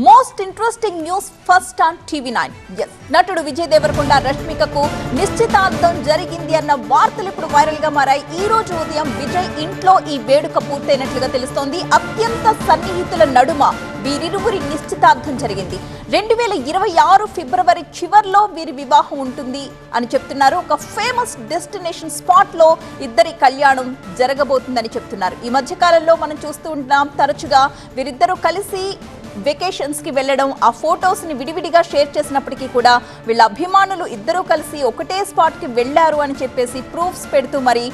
Most interesting news first on TV9. నటుడు విజయ్ దేవరకొండ రష్మికకు నిశ్చితార్థం జరిగింది అన్న వార్తలు ఇప్పుడు వైరల్ గా మారాయి. ఈ రోజు ఉదయం విజయ్ ఇంట్లో ఈ వేడుక పూర్తయినట్లుగా తెలుస్తోంది. అత్యంత సన్నిహితుల నడుమ వీరిరువురి నిశ్చితార్థం జరిగింది. 2026 ఫిబ్రవరి చివర్లో వీరి వివాహం ఉంటుంది అని చెప్తున్నారు. ఒక ఫేమస్ డెస్టినేషన్ స్పాట్ లో ఇద్దరి కళ్యాణం జరగబోతుందని చెప్తున్నారు. ఈ మధ్య కాలంలో మనం చూస్తూ ఉంటున్నాం, తరచుగా వీరిద్దరూ కలిసి వెకేషన్స్ కి వెళ్లడం, ఆ ఫోటోస్ ని విడివిడిగా షేర్ చేసినప్పటికీ కూడా వీళ్ళ అభిమానులు ఇద్దరూ కలిసి ఒకటే స్పాట్ కి వెళ్లారు అని చెప్పేసి ప్రూఫ్స్ పెడుతూ మరి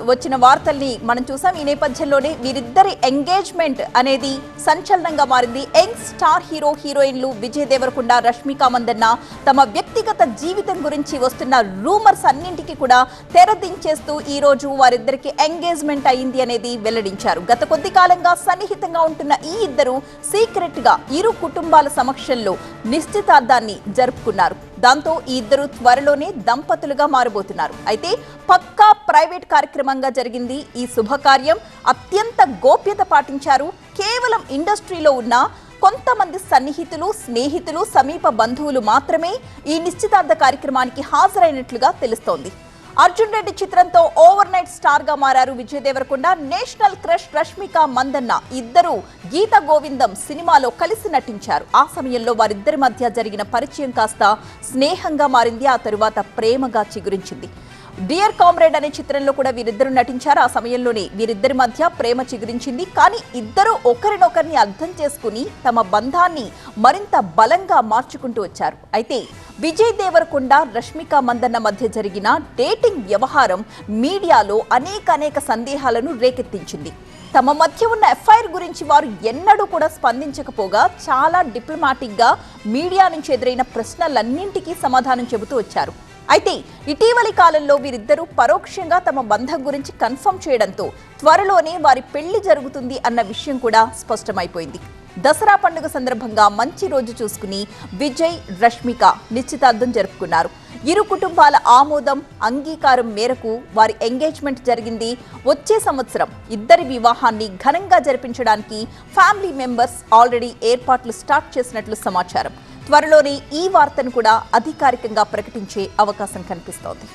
వచ్చిన వార్తల్ని మనం చూసాం. ఈ నేపథ్యంలోనే వీరిద్దరి ఎంగేజ్మెంట్ అనేది సంచలనంగా మారింది. యంగ్ స్టార్ హీరో హీరోయిన్లు విజయ్ దేవరకొండ, రష్మిక మందన్న తమ వ్యక్తిగత జీవితం గురించి వస్తున్న రూమర్స్ అన్నింటికి కూడా తెరదించేస్తూ ఈ రోజు వారిద్దరికి ఎంగేజ్మెంట్ అయింది అనేది వెల్లడించారు. గత కొద్ది కాలంగా సన్నిహితంగా ఉంటున్న ఈ ఇద్దరు సీక్రెట్ గా ఇరు కుటుంబాల సమక్షంలో నిశ్చితార్థాన్ని జరుపుకున్నారు. దాంతో ఈ ఇద్దరు త్వరలోనే దంపతులుగా మారబోతున్నారు. అయితే పక్కా ప్రైవేట్ కార్యక్రమంగా జరిగింది ఈ శుభకార్యం. అత్యంత గోప్యత పాటించారు. కేవలం ఇండస్ట్రీలో ఉన్న కొంతమంది సన్నిహితులు, స్నేహితులు, సమీప బంధువులు మాత్రమే ఈ నిశ్చితార్థ కార్యక్రమానికి హాజరైనట్లుగా తెలుస్తోంది. అర్జున్ రెడ్డి చిత్రంతో ఓవర్ నైట్ స్టార్ గా మారారు విజయ్ దేవరకొండ. నేషనల్ క్రష్ రష్మిక మందన్న ఇద్దరు గీత గోవిందం సినిమాలో కలిసి నటించారు. ఆ సమయంలో వారిద్దరి మధ్య జరిగిన పరిచయం కాస్త స్నేహంగా మారింది. ఆ తరువాత ప్రేమగా చిగురించింది. డియర్ కామ్రేడ్ అనే చిత్రంలో కూడా వీరిద్దరు నటించారు. ఆ సమయంలోనే వీరిద్దరి మధ్య ప్రేమ చిగురించింది. కానీ ఇద్దరు ఒకరినొకరిని అర్థం చేసుకుని తమ బంధాన్ని మరింత బలంగా మార్చుకుంటూ వచ్చారు. అయితే విజయ్ దేవరకొండ, రష్మిక మందన్న మధ్య జరిగిన డేటింగ్ వ్యవహారం మీడియాలో అనేక సందేహాలను రేకెత్తించింది. తమ మధ్య ఉన్న ఎఫ్ఐఆర్ గురించి వారు ఎన్నడూ కూడా స్పందించకపోగా చాలా డిప్లొమాటిక్ గా మీడియా నుంచి ఎదురైన ప్రశ్నలన్నింటికీ సమాధానం చెబుతూ వచ్చారు. అయితే ఇటీవలి కాలంలో వీరిద్దరూ పరోక్షంగా తమ బంధం గురించి కన్ఫర్మ్ చేయడంతో త్వరలోనే వారి పెళ్లి జరుగుతుంది అన్న విషయం కూడా స్పష్టమైపోయింది. దసరా పండుగ సందర్భంగా మంచి రోజు చూసుకుని విజయ్, రష్మిక నిశ్చితార్థం జరుపుకున్నారు. ఇరు కుటుంబాల ఆమోదం, అంగీకారం మేరకు వారి ఎంగేజ్మెంట్ జరిగింది. వచ్చే సంవత్సరం ఇద్దరి వివాహాన్ని ఘనంగా జరిపించడానికి ఫ్యామిలీ మెంబర్స్ ఆల్రెడీ ఏర్పాట్లు స్టార్ట్ చేసినట్లు సమాచారం. త్వరలోనే ఈ వార్తను కూడా అధికారికంగా ప్రకటించే అవకాశం కనిపిస్తోంది.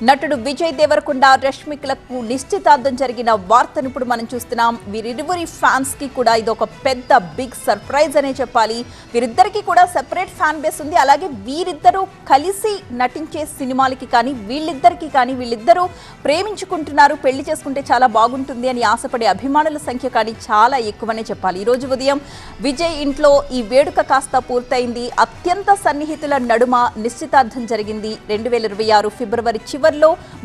నటుడు విజయ్ దేవరకొండ, రష్మికలకు నిశ్చితార్థం జరిగిన వార్తను ఇప్పుడు మనం చూస్తున్నాం. వీరిరువురి ఫ్యాన్స్ కి కూడా ఇది ఒక పెద్ద బిగ్ సర్ప్రైజ్ అనే చెప్పాలి. వీరిద్దరికి కూడా సెపరేట్ ఫ్యాన్ బేస్ ఉంది. అలాగే వీరిద్దరూ కలిసి నటించే సినిమాలకి కానీ వీళ్ళిద్దరూ ప్రేమించుకుంటున్నారు, పెళ్లి చేసుకుంటే చాలా బాగుంటుంది అని ఆశపడే అభిమానుల సంఖ్య కానీ చాలా ఎక్కువనే చెప్పాలి. ఈ రోజు ఉదయం విజయ్ ఇంట్లో ఈ వేడుక కాస్త పూర్తయింది. అత్యంత సన్నిహితుల నడుమ నిశ్చితార్థం జరిగింది. 2026 ఫిబ్రవరి చివరిలో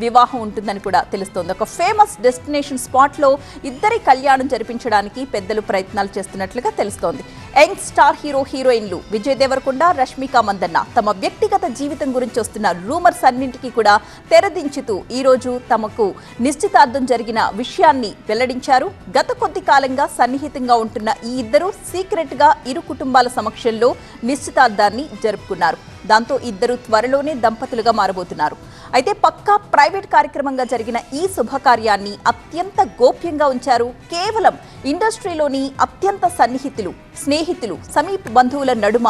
వివాహం ఉంటుందని కూడా తెలుస్తోంది. ఒక ఫేమస్ డెస్టినేషన్ స్పాట్ లో ఇద్దరి కళ్యాణం జరిపించడానికి పెద్దలు ప్రయత్నాలు చేస్తున్నట్లుగా తెలుస్తోంది. యంగ్ స్టార్ హీరో హీరోయిన్లు విజయ్ దేవరకొండ, రష్మిక మందన్న తమ వ్యక్తిగత జీవితం గురించి వస్తున్న రూమర్స్ అన్నింటికీ కూడా తెరదించుతూ ఈ రోజు తమకు నిశ్చితార్థం జరిగిన విషయాన్ని వెల్లడించారు. గత కొద్ది కాలంగా సన్నిహితంగా ఉంటున్న ఈ ఇద్దరు సీక్రెట్ గా ఇరు కుటుంబాల సమక్షంలో నిశ్చితార్థాన్ని జరుపుకున్నారు. దాంతో ఇద్దరు త్వరలోనే దంపతులుగా మారబోతున్నారు. అయితే పక్కా ప్రైవేట్ కార్యక్రమంగా జరిగిన ఈ శుభకార్యాన్ని అత్యంత గోప్యంగా ఉంచారు. కేవలం ఇండస్ట్రీలోని అత్యంత సన్నిహితులు, స్నేహితులు, సమీప బంధువుల నడుమ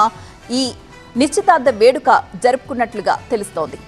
ఈ నిశ్చితార్థ వేడుక జరుపుకున్నట్లుగా తెలుస్తోంది.